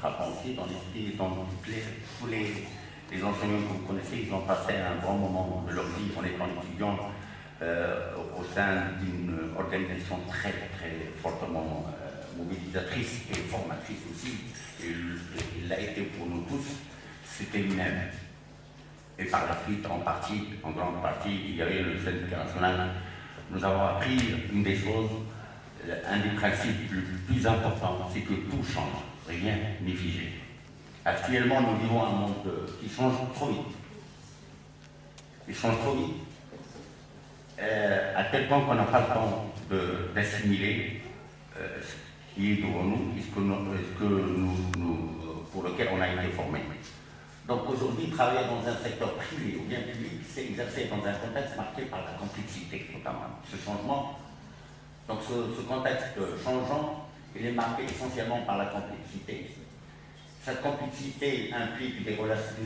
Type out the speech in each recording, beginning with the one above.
frappant aussi dans l'esprit, dans tous les enseignants que vous connaissez, ils ont passé un grand moment de leur vie en étant étudiants au sein d'une organisation très fortement mobilisatrice et formatrice aussi. Et il l'a été pour nous tous, c'était lui-même. Et par la suite, en grande partie, il y avait le syndicat national. Nous avons appris une des choses, un des principes les plus importants, c'est que tout change, rien n'est figé. Actuellement, nous vivons un monde qui change trop vite. Il change trop vite, à tel point qu'on n'a pas le temps d'assimiler ce qui est devant nous et pour lequel on a été formé. Donc aujourd'hui, travailler dans un secteur privé ou bien public, c'est exercer dans un contexte marqué par la complexité, notamment. Ce changement, donc ce contexte changeant, il est marqué essentiellement par la complexité. Cette complexité implique des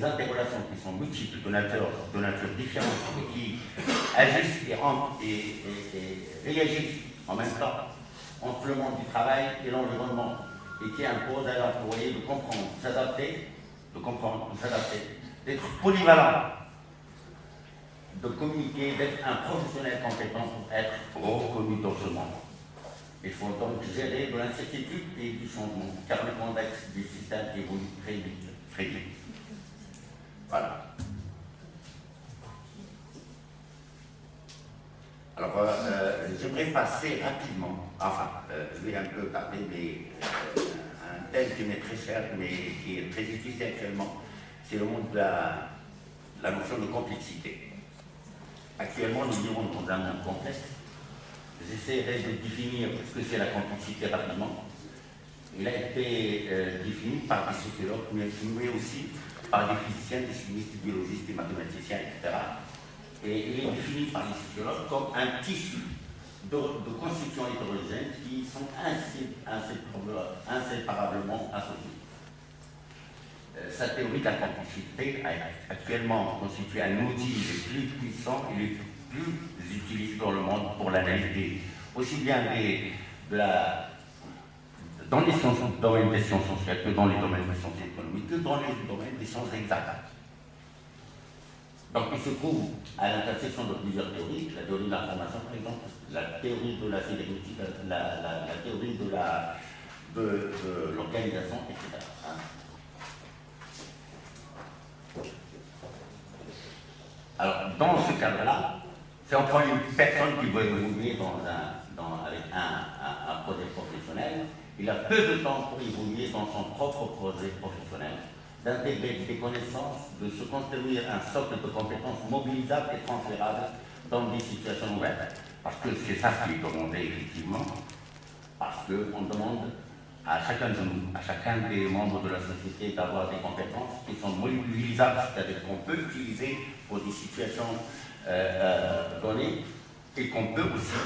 interrelations qui sont multiples, de nature différente, et qui agissent et réagissent en même temps entre le monde du travail et l'environnement, et qui imposent à l'employé de comprendre, de s'adapter, d'être polyvalent, de communiquer, d'être un professionnel compétent pour être reconnu dans ce monde. Il faut donc gérer de l'incertitude et du changement, car le contexte du système évolue très vite. Voilà. Alors, j'aimerais passer rapidement, je vais un peu parler, mais un thème qui m'est très cher, mais qui est très difficile actuellement, c'est le monde de la notion de complexité. Actuellement, nous vivons dans un monde complexe. J'essaierai de définir ce que c'est la complexité rapidement. Il a été défini par des sociologues, mais aussi par des physiciens, des chimistes, des biologistes, des mathématiciens, etc. Et il est défini par les sociologues comme un tissu de constituants hétérogènes qui sont inséparablement associés. Sa théorie de la complexité a actuellement constitué un outil le plus puissant et le plus utilisé dans le monde pour l'analyse aussi bien dans les domaines des sciences sociales que dans les domaines des sciences économiques, que dans les domaines des sciences exactes. Donc il se trouve à l'intersection de plusieurs théories, la théorie de l'information par exemple, la théorie de la cybernétique, la théorie de l'organisation, etc. Alors dans ce cadre-là, c'est encore une personne qui veut évoluer avec un projet professionnel. Il a peu de temps pour évoluer dans son propre projet professionnel, d'intégrer des connaissances, de se construire un socle de compétences mobilisables et transférables dans des situations nouvelles. Parce que c'est ça qui est demandé effectivement, parce qu'on demande à chacun de nous, à chacun des membres de la société d'avoir des compétences qui sont mobilisables, c'est-à-dire qu'on peut utiliser pour des situations données et qu'on peut aussi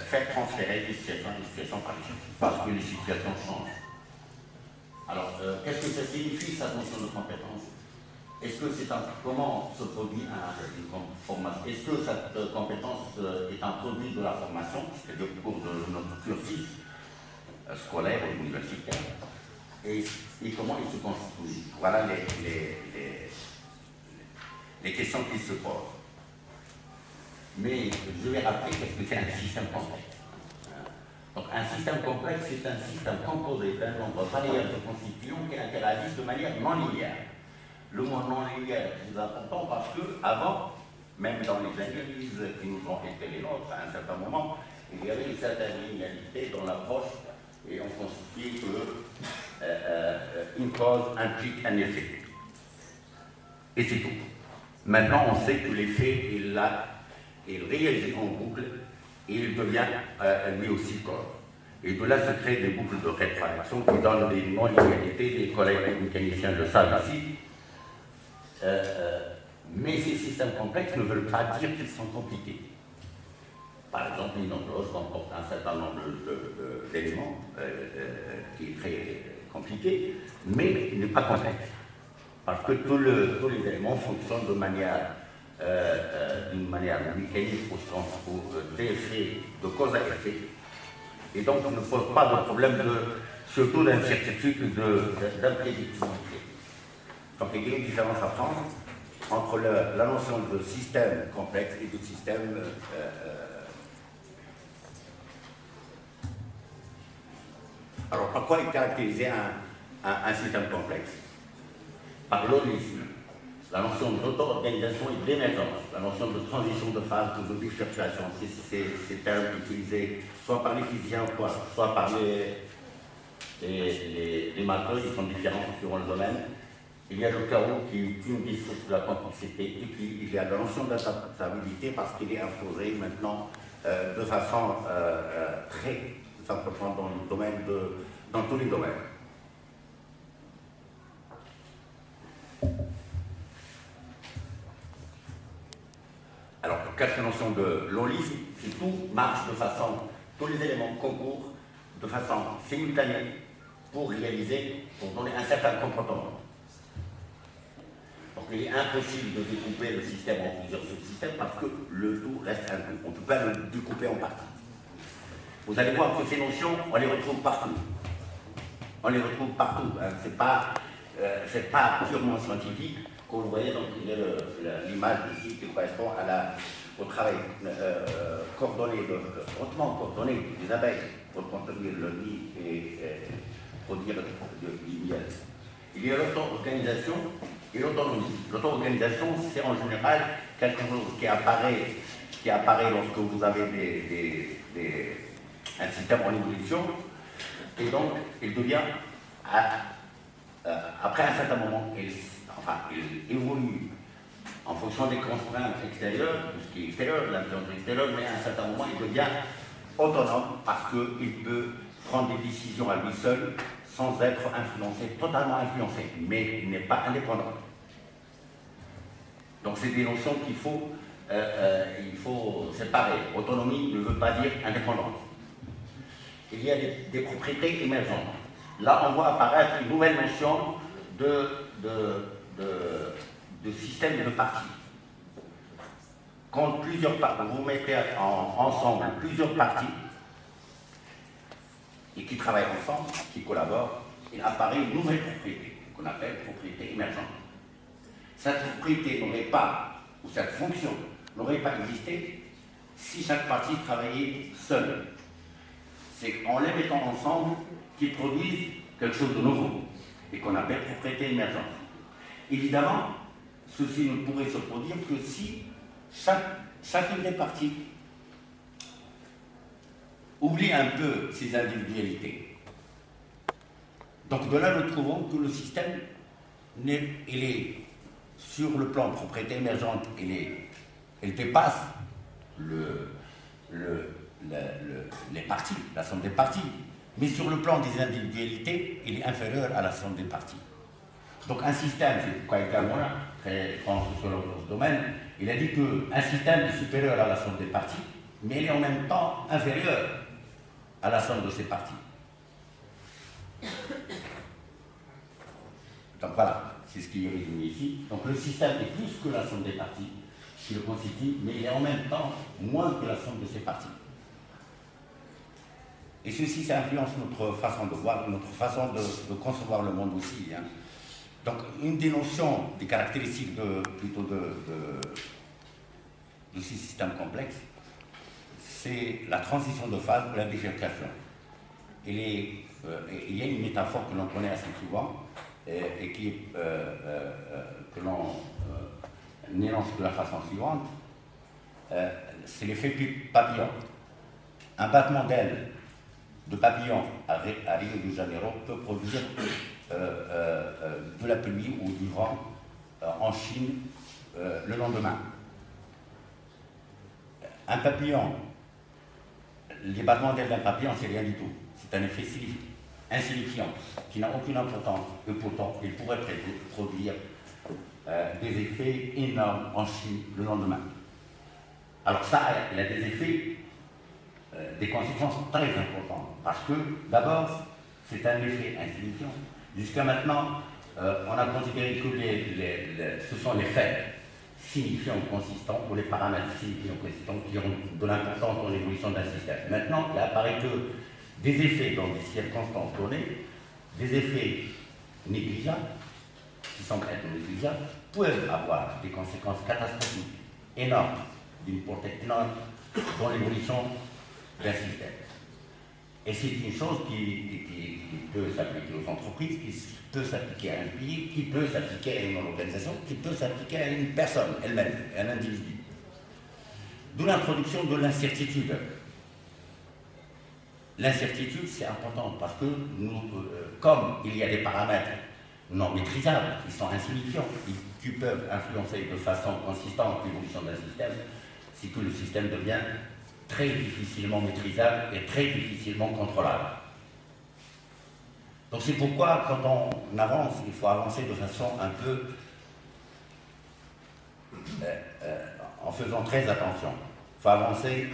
faire transférer des situations par les situations, parce que les situations changent. Alors, qu'est-ce que ça signifie, cette notion de compétence? Est-ce que comment se produit une formation? Est-ce que cette compétence est un produit de la formation, c'est-à-dire au cours de notre cursus scolaire ou universitaire, et comment il se constitue? Voilà les questions qui se posent. Mais je vais rappeler qu'est-ce que c'est un système complexe. Donc un système complexe, c'est un système composé d'un nombre variable de constituants qui interagissent de manière non linéaire. Le mot non linéaire est très important parce que avant, même dans les analyses qui nous ont été les nôtres à un certain moment, il y avait une certaine linéarité dans l'approche et on constituait qu'une cause implique un effet. Et c'est tout. Maintenant, on sait que l'effet est là, il réagit en boucle et il devient lui aussi cause. Et de là se créent des boucles de rétroaction qui donnent des non-linéarités, les collègues mécaniciens le savent ici. Mais ces systèmes complexes ne veulent pas dire qu'ils sont compliqués. Par exemple, une horloge comporte un certain nombre d'éléments qui est très compliqué, mais il n'est pas complexe. Parce que tous les éléments fonctionnent d'une manière mécanique au sens d'effet, de cause à effet. Et donc, on ne pose pas de problème de surtout d'incertitude, d'imprédictibilité. Donc il y a une différence à prendre entre la notion de système complexe et de système Alors, par quoi est caractérisé un système complexe? Par l'holisme, la notion d'auto-organisation et d'émergence, la notion de transition de phase, de bifurcation, ces termes utilisés soit par les physiciens, soit par les matheux, ils sont différents suivant le domaine. Il y a le chaos qui est une des sources de la complexité, et puis il y a la notion d'adaptabilité parce qu'il est imposé maintenant de façon très simplement dans le domaine dans tous les domaines. Alors, quelle notion de l'holisme, c'est tout marche de façon, tous les éléments concourent de façon simultanée pour réaliser, pour donner un certain comportement. Donc il est impossible de découper le système en plusieurs sous-systèmes parce que le tout reste un tout. On ne peut pas le découper en parties. Vous allez voir que ces notions, on les retrouve partout. On les retrouve partout. Hein. C'est pas purement scientifique. Comme vous voyez, donc il y a l'image ici qui correspond au travail coordonné, hautement coordonné des abeilles pour contenir le nid et produire du miel. Il y a l'auto-organisation et l'autonomie. L'auto-organisation, c'est en général quelque chose qui apparaît lorsque vous avez un système en évolution, et donc il devient, après un certain moment, il évolue en fonction des contraintes extérieures, de ce qui est extérieur, de l'influence extérieure, mais à un certain moment, il devient autonome parce qu'il peut prendre des décisions à lui seul sans être influencé, totalement influencé, mais il n'est pas indépendant. Donc c'est des notions qu'il faut, séparer. Autonomie ne veut pas dire indépendance. Il y a des propriétés émergentes. Là, on voit apparaître une nouvelle notion de système de parties. Quand vous mettez ensemble plusieurs parties et qui travaillent ensemble, qui collaborent, il apparaît une nouvelle propriété qu'on appelle propriété émergente. Cette propriété n'aurait pas, ou cette fonction n'aurait pas existé si chaque partie travaillait seule. C'est en les mettant ensemble qu'ils produisent quelque chose de nouveau et qu'on appelle propriété émergente. Évidemment, ceci ne pourrait se produire que si chacune des parties oublie un peu ses individualités. Donc de là, nous trouvons que le système, il est sur le plan propriété émergente, il dépasse les parties, la somme des parties. Mais sur le plan des individualités, il est inférieur à la somme des parties. Donc un système, c'est pourquoi également, très grand sociologue dans ce domaine, il a dit qu'un système est supérieur à la somme des parties, mais il est en même temps inférieur à la somme de ses parties. Donc voilà, c'est ce qui est résumé ici. Donc le système est plus que la somme des parties qui le constitue, mais il est en même temps moins que la somme de ses parties. Et ceci, ça influence notre façon de voir, notre façon de concevoir le monde aussi. Hein. Donc, une des notions, des caractéristiques de ces systèmes complexes, c'est la transition de phase ou la bifurcation. Il y a une métaphore que l'on connaît assez souvent et que l'on énonce de la façon suivante. C'est l'effet papillon. Un battement d'aile de papillon à Rio de Janeiro peut produire de la pluie ou du vent en Chine le lendemain. Un papillon, les battements d'aile d'un papillon, c'est rien du tout. C'est un effet insignifiant qui n'a aucune importance et pourtant il pourrait produire des effets énormes en Chine le lendemain. Alors ça, il a des effets, des conséquences très importantes parce que d'abord, c'est un effet insignifiant. Jusqu'à maintenant, on a considéré que ce sont les faits signifiants ou consistants ou les paramètres signifiants ou consistants qui ont de l'importance dans l'évolution d'un système. Maintenant, il apparaît que des effets dans des circonstances données, des effets négligeables, qui semblent être négligeables, peuvent avoir des conséquences catastrophiques énormes, d'une portée énorme, dans l'évolution d'un système. Et c'est une chose qui peut s'appliquer aux entreprises, qui peut s'appliquer à un pays, qui peut s'appliquer à une organisation, qui peut s'appliquer à une personne elle-même, à un individu. D'où l'introduction de l'incertitude. L'incertitude, c'est important parce que nous, comme il y a des paramètres non maîtrisables, qui sont insignifiants, qui peuvent influencer de façon consistante l'évolution d'un système, c'est que le système devient très difficilement maîtrisable et très difficilement contrôlable. Donc c'est pourquoi, quand on avance, il faut avancer de façon un peu en faisant très attention. Il faut avancer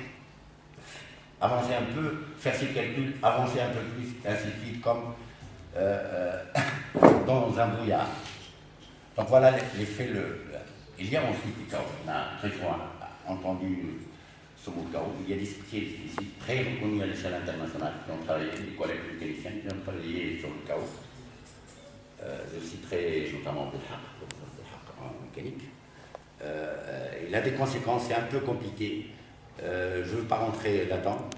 un peu, faire ses calculs, avancer un peu plus, ainsi de suite, comme dans un brouillard. Donc voilà l'effet. Il y a ensuite le chaos. On a très souvent entendu ce mot chaos. Il y a des spécialistes ici très reconnus à l'échelle internationale qui ont travaillé, des collègues mécaniciens qui ont travaillé sur le chaos. Je citerai notamment Belhaq en mécanique. Il a des conséquences, c'est un peu compliqué. Je ne veux pas rentrer là-dedans.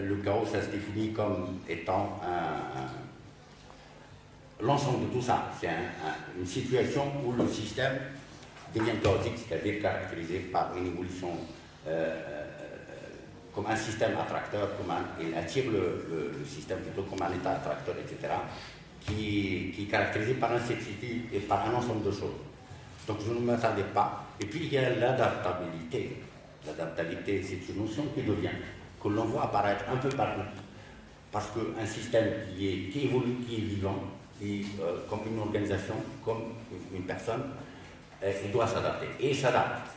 Le chaos, ça se définit comme étant l'ensemble de tout ça. C'est une situation où le système devient chaotique, c'est-à-dire caractérisé par une évolution comme un système attracteur, il attire le système plutôt comme un état attracteur, etc., qui est caractérisé par l'incertitude et par un ensemble de choses. Donc je ne m'attendais pas. Et puis il y a l'adaptabilité. L'adaptabilité, c'est une notion que l'on voit apparaître un peu partout. Parce qu'un système qui évolue, qui est vivant, comme une organisation, comme une personne, il doit s'adapter. Et il s'adapte.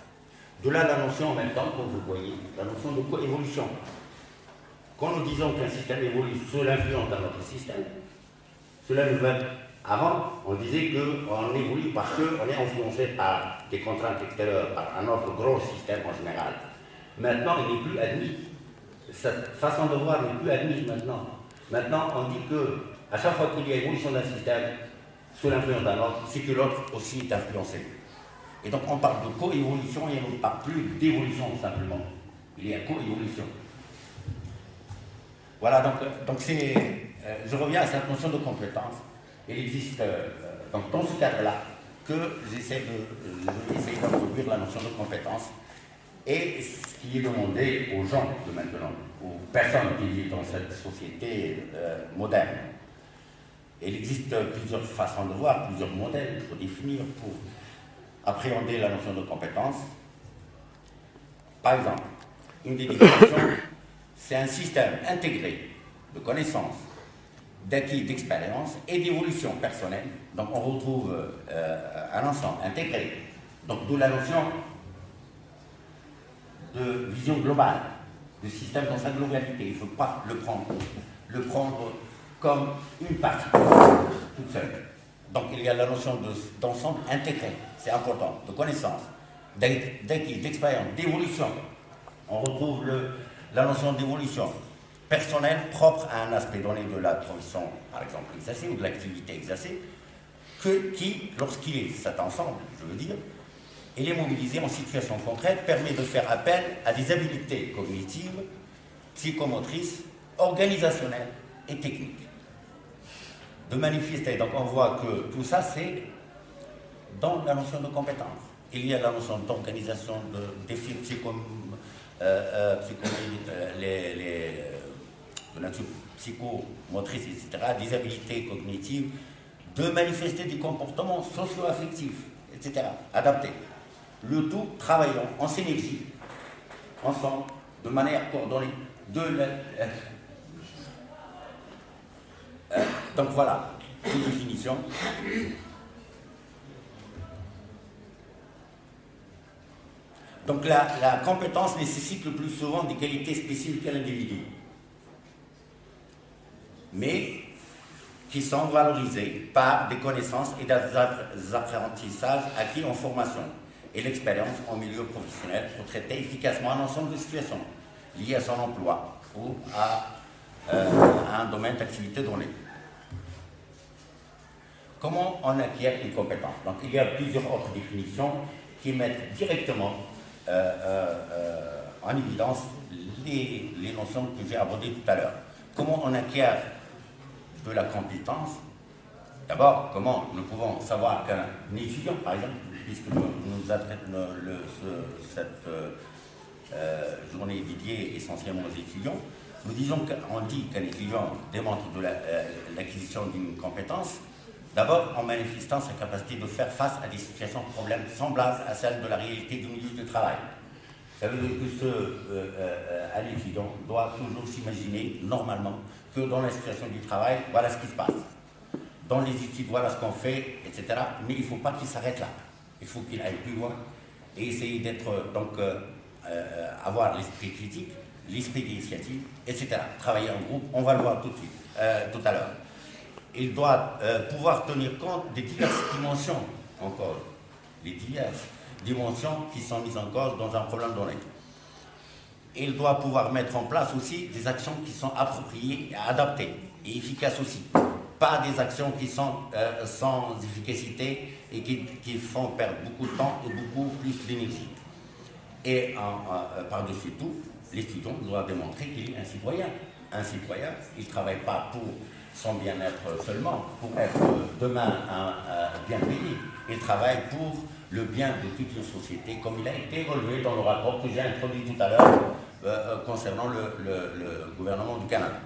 De là la notion en même temps, comme vous voyez, la notion de coévolution. Quand nous disons qu'un système évolue sous l'influence d'un autre système, cela nous va. Avant, on disait qu'on évolue parce qu'on est influencé par des contraintes extérieures, par un autre gros système en général. Maintenant, il n'est plus admis. Cette façon de voir n'est plus admise maintenant. Maintenant, on dit qu'à chaque fois qu'il y a évolution d'un système sous l'influence d'un autre, c'est que l'autre aussi est influencé. Et donc on parle de coévolution et on ne parle plus d'évolution simplement. Il y a coévolution. Voilà, donc c'est. Je reviens à cette notion de compétence. Il existe donc dans ce cadre-là que j'essaie d'introduire la notion de compétence et ce qui est demandé aux gens de maintenant, aux personnes qui vivent dans cette société moderne. Il existe plusieurs façons de voir, plusieurs modèles pour définir, pour appréhender la notion de compétence. Par exemple, une des définitions, c'est un système intégré de connaissances, d'acquis, d'expérience et d'évolution personnelle. Donc on retrouve un ensemble intégré. Donc d'où la notion de vision globale, du système dans sa globalité. Il ne faut pas le prendre comme une partie, toute seule. Donc il y a la notion d'ensemble intégré, c'est important, de connaissance, d'acquis, d'expérience, d'évolution. On retrouve la notion d'évolution personnelle propre à un aspect donné de la profession, par exemple, exercée, ou de l'activité exercée, qui, lorsqu'il est cet ensemble, je veux dire, il est mobilisé en situation concrète, permet de faire appel à des habiletés cognitives, psychomotrices, organisationnelles et techniques. De manifester, donc on voit que tout ça c'est dans la notion de compétence. Il y a la notion d'organisation, de défis de nature psychomotrice, etc., des habiletés cognitives, de manifester des comportements socio-affectifs, etc., adaptés. Le tout travaillant en synergie, ensemble, de manière coordonnée, donc voilà, une définition. Donc la compétence nécessite le plus souvent des qualités spécifiques à l'individu, mais qui sont valorisées par des connaissances et des apprentissages acquis en formation et l'expérience en milieu professionnel pour traiter efficacement un ensemble de situations liées à son emploi ou à à un domaine d'activité donné. Comment on acquiert une compétence? Donc il y a plusieurs autres définitions qui mettent directement en évidence les notions que j'ai abordées tout à l'heure. Comment on acquiert de la compétence? D'abord, comment nous pouvons savoir qu'un étudiant, par exemple, puisque nous adressons cette journée dédiée essentiellement aux étudiants, nous disons qu'on dit qu'un étudiant démontre de l'acquisition d'une compétence, d'abord en manifestant sa capacité de faire face à des situations de problèmes semblables à celles de la réalité du milieu du travail. Ça veut dire que un étudiant doit toujours s'imaginer normalement que dans la situation du travail, voilà ce qui se passe. Dans les études, voilà ce qu'on fait, etc. Mais il ne faut pas qu'il s'arrête là. Il faut qu'il aille plus loin et essayer d'être, donc, avoir l'esprit critique, l'esprit d'initiative, etc. Travailler en groupe, on va le voir tout de suite, tout à l'heure. Il doit pouvoir tenir compte des diverses dimensions encore, les diverses dimensions qui sont mises en cause dans un problème donné. Il doit pouvoir mettre en place aussi des actions qui sont appropriées, adaptées et efficaces aussi. Pas des actions qui sont sans efficacité et qui font perdre beaucoup de temps et beaucoup plus d'énergie. Et par-dessus tout, l'étudiant doit démontrer qu'il est un citoyen. Un citoyen, il ne travaille pas pour son bien-être seulement, pour être demain bien payé. Il travaille pour le bien de toute une société, comme il a été relevé dans le rapport que j'ai introduit tout à l'heure concernant le gouvernement du Canada.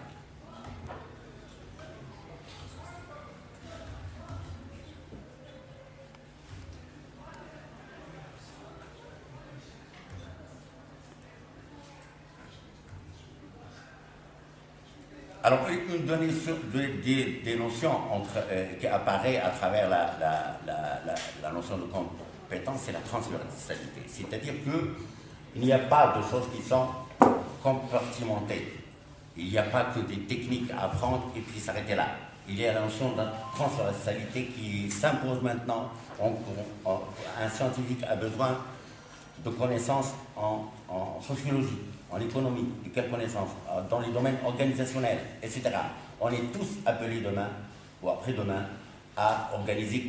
Alors, une des notions qui apparaît à travers la notion de compétence, c'est la transversalité. C'est-à-dire qu'il n'y a pas de choses qui sont compartimentées. Il n'y a pas que des techniques à apprendre et puis s'arrêter là. Il y a la notion de transversalité qui s'impose maintenant. Un scientifique a besoin de connaissances en sociologie, en économie, de quelles connaissances, dans les domaines organisationnels, etc. On est tous appelés demain, ou après-demain, à organiser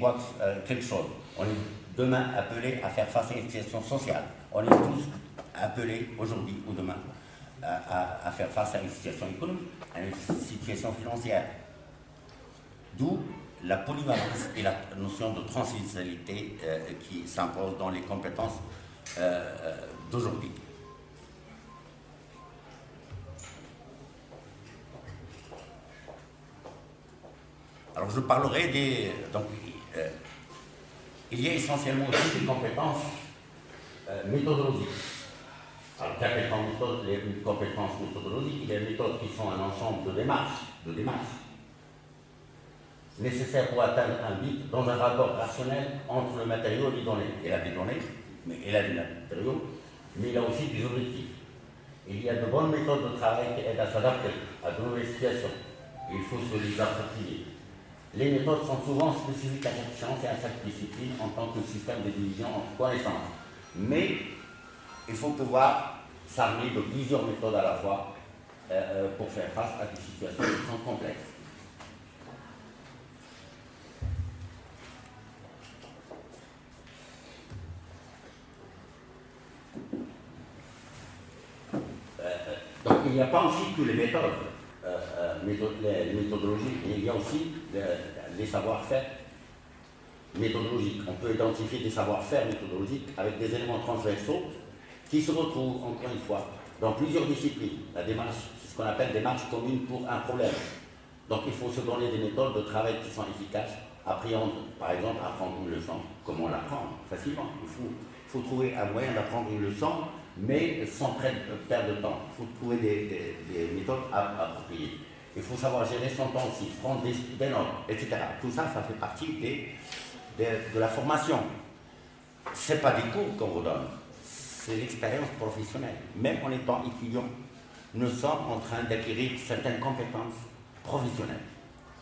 quelque chose. On est demain appelés à faire face à une situation sociale. On est tous appelés aujourd'hui ou demain à faire face à une situation économique, à une situation financière. D'où la polyvalence et la notion de transversalité qui s'impose dans les compétences d'aujourd'hui. Alors je parlerai des... Donc, il y a essentiellement aussi des compétences méthodologiques. Alors, les compétences méthodologiques, il y a des méthodes qui sont un ensemble de démarches nécessaires pour atteindre un but dans un rapport rationnel entre le matériau et les données. Il a des données, mais il a des matériaux, mais il a aussi des objectifs. Il y a de bonnes méthodes de travail qui aident à s'adapter à de nouvelles situations. Il faut se les approprier. Les méthodes sont souvent spécifiques à chaque science et à chaque discipline en tant que système de division en connaissances. Mais il faut pouvoir s'armer de plusieurs méthodes à la fois pour faire face à des situations qui sont complexes. Donc il n'y a pas aussi que les méthodes, les méthodologies, il y a aussi les savoir-faire méthodologiques. On peut identifier des savoir-faire méthodologiques avec des éléments transversaux qui se retrouvent, encore une fois, dans plusieurs disciplines. La démarche, c'est ce qu'on appelle démarche commune pour un problème. Donc il faut se donner des méthodes de travail qui sont efficaces. Appréhender, par exemple, apprendre une leçon. Comment l'apprendre? Facilement. Il faut trouver un moyen d'apprendre une leçon, mais sans perdre de temps. Il faut trouver des méthodes appropriées. Il faut savoir gérer son temps aussi, prendre des notes, etc. Tout ça, ça fait partie de la formation. Ce n'est pas des cours qu'on vous donne, c'est l'expérience professionnelle. Même en étant étudiant, nous sommes en train d'acquérir certaines compétences professionnelles.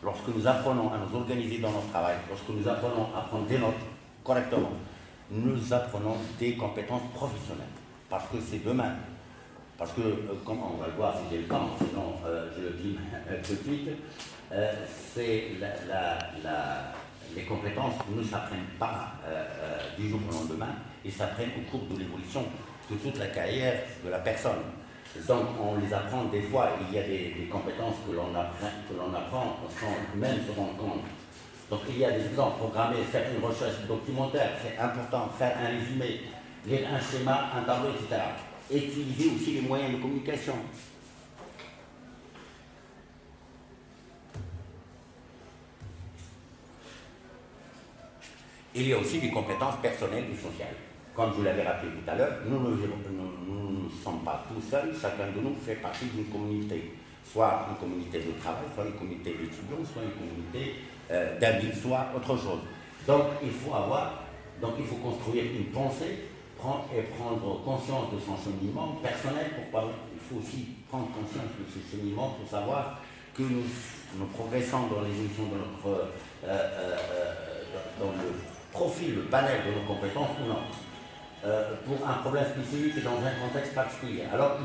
Lorsque nous apprenons à nous organiser dans notre travail, lorsque nous apprenons à prendre des notes correctement, nous apprenons des compétences professionnelles. Parce que c'est demain. Parce que, comme on va le voir si j'ai le temps, sinon je le dis tout de suite, c'est les compétences ne s'apprennent pas du jour au lendemain, ils s'apprennent au cours de l'évolution de toute la carrière de la personne. Donc on les apprend des fois, il y a des compétences que l'on apprend sans même se rendre compte. Donc il y a des exemples, programmer, faire une recherche documentaire, c'est important, faire un résumé, lire un schéma, un tableau, etc. Et utiliser aussi les moyens de communication. Il y a aussi des compétences personnelles et sociales. Comme je l'avais rappelé tout à l'heure, nous ne sommes pas tout seuls, chacun de nous fait partie d'une communauté. Soit une communauté de travail, soit une communauté d'étudiants, soit une communauté d'amis, soit autre chose. Donc il faut construire une pensée et prendre conscience de son cheminement personnel. Il faut aussi prendre conscience de ce cheminement pour savoir que nous progressons dans l'évolution de notre dans le profil, le panel de nos compétences ou non. Pour un problème spécifique et dans un contexte particulier. Alors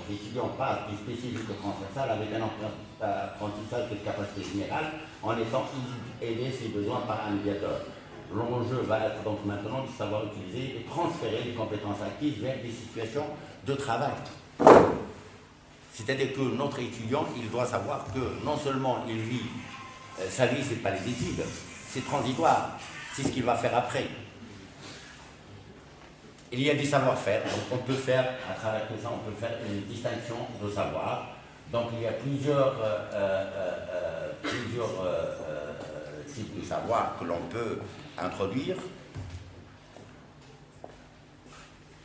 l'étudiant passe du spécifique au transversal avec un apprentissage de capacité générale en étant aidé ses besoins par un médiateur. L'enjeu va être donc maintenant de savoir utiliser et transférer les compétences acquises vers des situations de travail. C'est-à-dire que notre étudiant, il doit savoir que non seulement il vit, sa vie, ce n'est pas les études, c'est transitoire, c'est ce qu'il va faire après. Il y a des savoir-faire, donc on peut faire, à travers tout ça, on peut faire une distinction de savoir. Donc il y a plusieurs types de savoir que l'on peut introduire.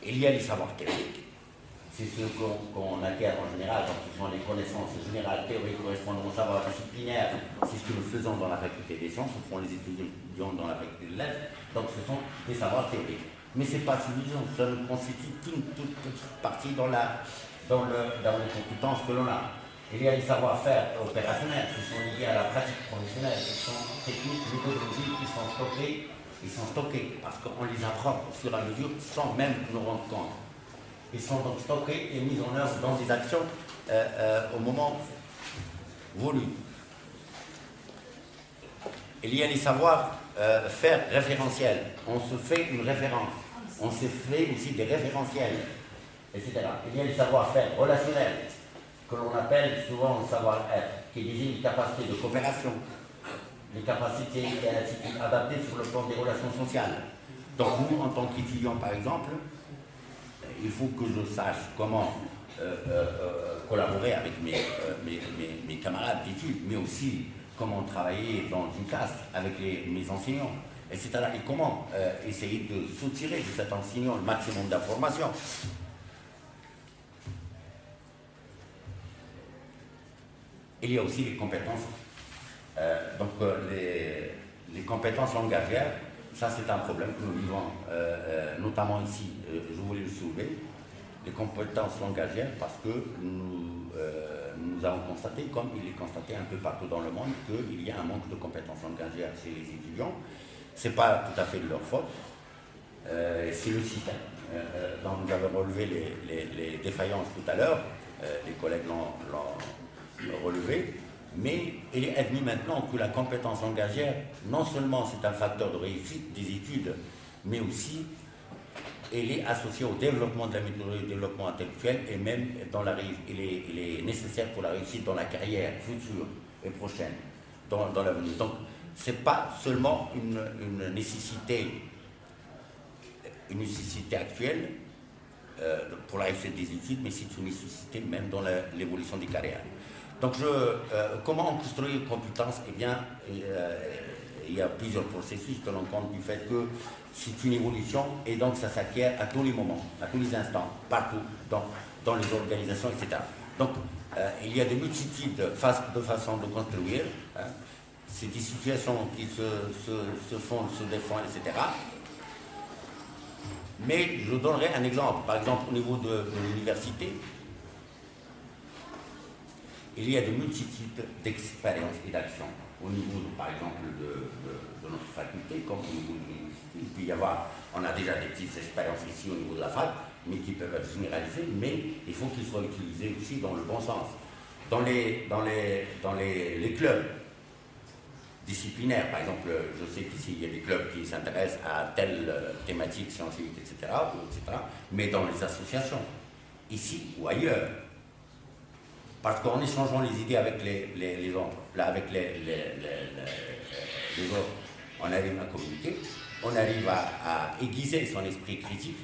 Il y a les savoirs théoriques. C'est ce qu'on acquiert en général, donc ce sont les connaissances générales théoriques correspondant au savoir disciplinaire. C'est ce que nous faisons dans la faculté des sciences, ce font les étudiants dans la faculté des lettres. Donc ce sont des savoirs théoriques. Mais ce n'est pas suffisant, ça ne constitue qu'une toute petite partie dans les compétences que l'on a. Il y a les savoir-faire opérationnels qui sont liés à la pratique professionnelle, qui sont techniques, méthodologiques, qui sont stockés parce qu'on les apprend au fur et à mesure sans même nous rendre compte. Ils sont donc stockés et mis en œuvre dans des actions au moment voulu. Il y a les savoir-faire référentiels. On se fait une référence. On se fait aussi des référentiels, etc. Il y a les savoir-faire relationnels, que l'on appelle souvent le savoir-être, qui désigne les capacités de coopération, les capacités et attitudes adaptées sur le plan des relations sociales. Donc nous, en tant qu'étudiants, par exemple, il faut que je sache comment collaborer avec mes camarades d'études, mais aussi comment travailler dans une classe avec mes enseignants, etc. Et comment essayer de soutirer de cet enseignant le maximum d'informations. Il y a aussi les compétences, les compétences langagières. Ça, c'est un problème que nous vivons, notamment ici, je voulais le soulever, les compétences langagières, parce que nous avons constaté, comme il est constaté un peu partout dans le monde, qu'il y a un manque de compétences langagières chez les étudiants. Ce n'est pas tout à fait de leur faute, c'est le système. Donc nous avons relevé les défaillances tout à l'heure, les collègues l'ont relevé. Mais il est admis maintenant que la compétence langagière, non seulement c'est un facteur de réussite des études, mais aussi elle est associée au développement de la méthodologie, au développement intellectuel, et même il est nécessaire pour la réussite dans la carrière future et prochaine, dans l'avenir. Donc ce n'est pas seulement une nécessité actuelle pour la réussite des études, mais c'est une nécessité même dans l'évolution des carrières. Donc, comment construire une compétence? Eh bien, il y a plusieurs processus tenant compte du fait que c'est une évolution et donc ça s'acquiert à tous les moments, à tous les instants, partout, dans les organisations, etc. Donc, il y a des multitudes de façons de construire. Hein. C'est des situations qui se font, se défendent, etc. Mais je donnerai un exemple. Par exemple, au niveau de l'université, il y a de multitudes d'expériences et d'actions au niveau, par exemple, de notre faculté, comme au niveau de l'université. peut y avoir, on a déjà des petites expériences ici au niveau de la fac, mais qui peuvent être généralisées, mais il faut qu'ils soient utilisés aussi dans le bon sens. Dans les clubs disciplinaires, par exemple, je sais qu'ici il y a des clubs qui s'intéressent à telle thématique scientifique, etc., mais dans les associations, ici ou ailleurs, parce qu'en échangeant les idées avec les autres, on arrive à communiquer, on arrive à aiguiser son esprit critique,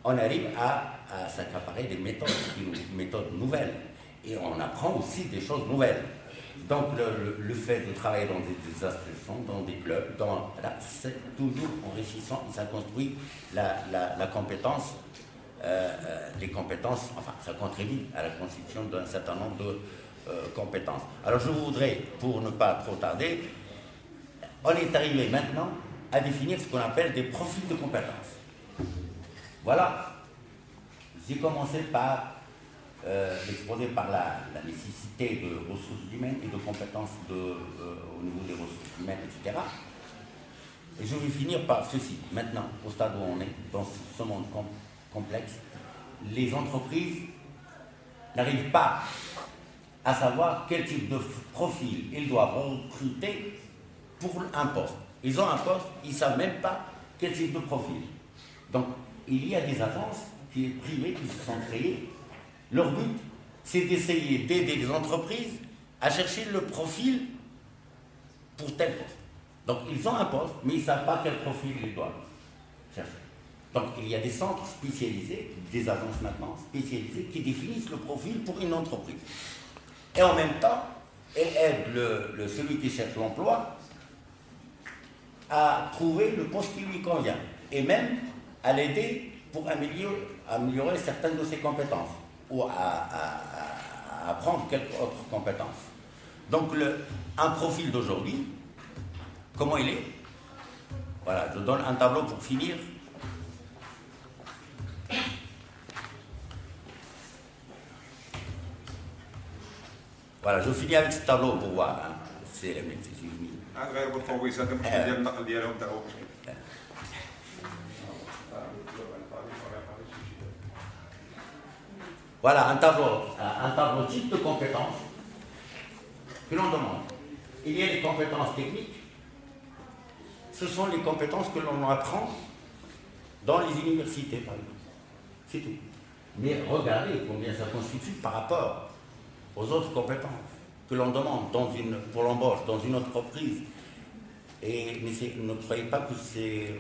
on arrive à s'accaparer des méthodes nouvelles. Et on apprend aussi des choses nouvelles. Donc le fait de travailler dans des associations, dans des clubs, c'est toujours enrichissant et ça construit la compétence, les compétences, enfin ça contribue à la constitution d'un certain nombre de compétences. Alors je voudrais, pour ne pas trop tarder, on est arrivé maintenant à définir ce qu'on appelle des profils de compétences. Voilà, j'ai commencé par exposé par la nécessité de ressources humaines et de compétences au niveau des ressources humaines, etc. Et je vais finir par ceci. Maintenant, au stade où on est, dans ce monde complexe, les entreprises n'arrivent pas à savoir quel type de profil ils doivent recruter pour un poste. Ils ont un poste, ils ne savent même pas quel type de profil. Donc, il y a des agences privées qui se sont créées. Leur but, c'est d'essayer d'aider les entreprises à chercher le profil pour tel poste. Donc, ils ont un poste, mais ils ne savent pas quel profil ils doivent chercher. Donc, il y a des centres spécialisés, des agences maintenant spécialisées, qui définissent le profil pour une entreprise. Et en même temps, elles aident celui qui cherche l'emploi à trouver le poste qui lui convient. Et même à l'aider pour améliorer certaines de ses compétences, ou à apprendre quelques autres compétences. Donc un profil d'aujourd'hui, comment il est? Voilà, je donne un tableau pour finir. Voilà, je finis avec ce tableau pour voir. Hein. C'est les métiers. Voilà un tableau type de compétences que l'on demande. Il y a les compétences techniques, ce sont les compétences que l'on apprend dans les universités, par exemple. C'est tout. Mais regardez combien ça constitue par rapport aux autres compétences que l'on demande pour l'embauche dans une entreprise. Et ne croyez pas que c'est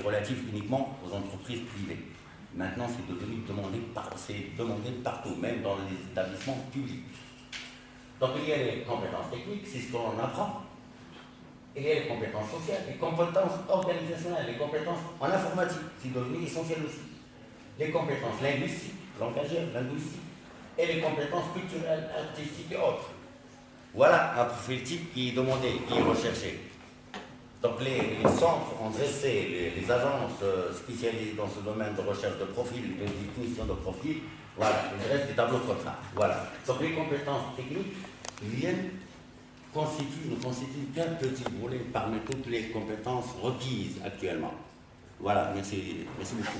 relatif uniquement aux entreprises privées. Maintenant, c'est devenu demandé partout, même dans les établissements publics. Donc, il y a les compétences techniques, c'est ce que l'on apprend. Et il y a les compétences sociales, les compétences organisationnelles, les compétences en informatique, c'est devenu essentiel aussi. Les compétences linguistiques, langagières, linguistiques, et les compétences culturelles, artistiques et autres. Voilà un profil type qui est demandé, qui est recherché. Donc les centres ont dressé, les agences spécialisées dans ce domaine de recherche de profil, de définition de profil, voilà, ils dressent des tableaux comme ça. Voilà. Donc les compétences techniques ne constituent qu'un petit volet parmi toutes les compétences requises actuellement. Voilà, merci beaucoup.